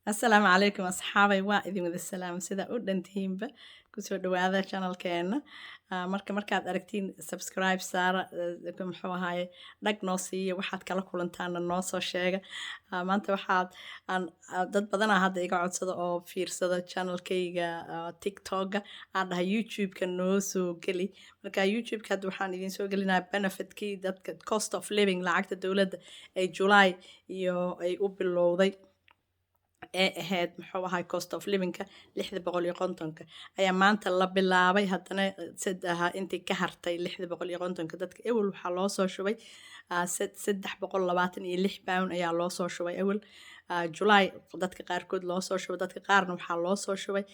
السلام عليكم أصحابي وإذن وذا السلام سيدا أودن تهيمبا كسو دواذا channel كينا markaad aragtiin subscribe saara muxuu ahaye dhag noo siiya waxaad kala kulantaana noo soo sheega maanta dad badanaa hadda iga codsada oo fiirsada channelkayga tiktoka aan dhahay youtube-ka noo soo geli marka youtube-ka hadda waxaan idiin soo gelinaa benefitkii dadka cost of living lacagta dowladda ay July iyo ay u bilowday ee ahayd muxuu ahay cost of livingka 650 ayaa maanta la bilaabay haddana intii ka hartay 650 dadka ewel waxaa loo soo shubay 326 pound ayaa loo soo shubay ewel July dadka qaarkood loo soo shubay dadka qaarna waxaa loo soo shubay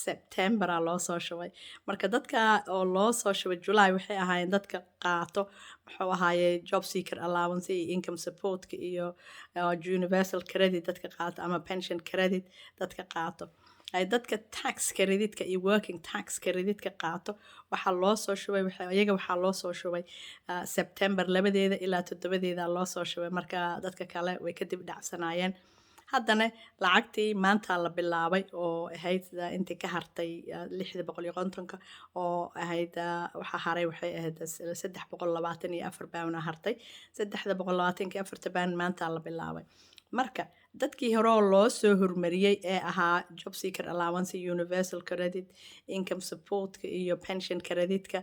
September loo soo shubay marka dadka oo loo soo shubay July waxay ahaayeen dadka qaato muxuu ahaye job seeker allowance iyo income support iyo universal credit dadka qaato ama pension credit dadka qaato ay dadka tax credit-ka iyo working tax credit-ka qaato waxaa loo soo shubay iyaga waxaa loo soo shubay September 2 ilaa 7 loo soo shubay marka dadka kale way ka dib dhacsanaayeen haddana lacagtii maanta la bilaabay oo ahayd intii ka hartay 650 oo ahayd waxa haray waxay ahayd 324 pound hartay 324 pound maanta la bilaabay marka dadkii hore oo loo soo hormariyay ee ahaa job seeker allowance universal credit income support iyo pension credit-ka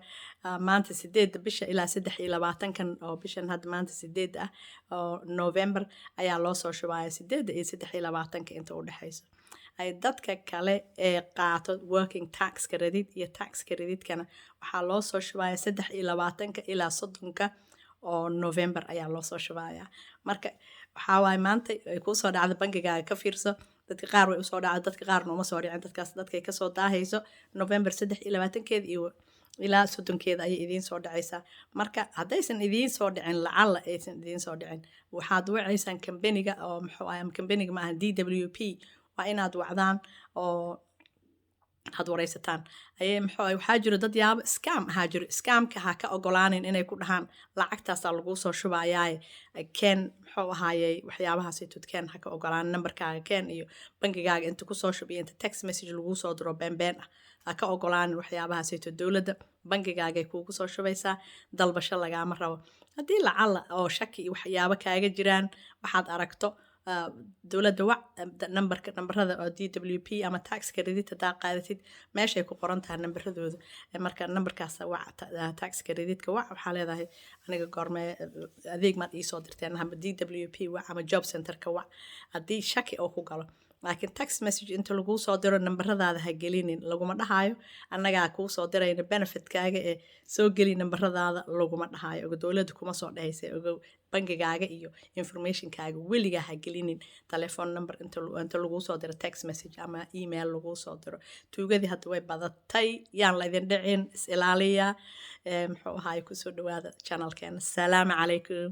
maanta 8 bisha ilaa 23 oo bishan hadda maanta 8 oo November ayaa loo soo shubaya 8 iyo 23 inta u dhaxayso ay dadka kale ee qaato working tax credit iyo tax credit-kana waxaa loo soo shubaya 23 ilaa 30 oo November ayaa loo soo shubaya marka waxaa waay maanta ay ku soo dhacdo bankigaaga ka fiirso dadka qaar way u soo dhacdo dadka qaarna uma soo dhicin dadkay ka soo daahayso November 23 iyo ilaa 30 ayay idiin soo dhacaysaa marka haddaysan idiin soo dhicin lacala aysan idiin soo dhicin waxaad wacaysaan company-ga oo muxuu ahay company-ga ma aha DWP waa inaad wacdaan oo had wareysataan waxaa jiro dad yaabo scam ahaa jiro scamka ha ka ogolaanin inay ku dhahaan lacagtaasaa lagu soo shubayaa keen muxuu ahaayey waxyaabahaasaytud keen ha ka ogolaan nambarkaaga keen iyo bankigaaga inta kusoo shubiyo inta text message lagu soo diro been ah ha ka ogolaanin waxyaabahaasaytud dowladda bankigaagay kuugu soo shubaysaa dalbasho lagaama rabo haddii lacala oo shaki iyo waxyaabo kaaga jiraan waxaad aragto dowladda wac nambarada oo DWP ama tax credit hadaa qaadatid meeshay ku qoran tahay nambaradooda marka nambarkaas wac tax credit-ka wac waxaa leedahay aniga goormee adeeg maad iisoo dirteen ama DWP wac ama job center-ka wac haddii shaki oo ku galo laakiin tax message inta laguu soo diro nambaradaada ha gelinin laguma dhahayo annagaa kuu soo dirayna benefitkaaga ee soo geli nambaradaada laguma dhahayo ogo dowladda kuma soo dhahaysa ogo bankigaaga iyo informationkaaga weligaa ha gelinin telephone number inta laguu soo diro text message ama email laguu soo diro tuugadii hadda way badatay yaan laydin dhicin is ilaaliya muxuu ahaay kusoo dhawaada channelkeena asalaamu calaykum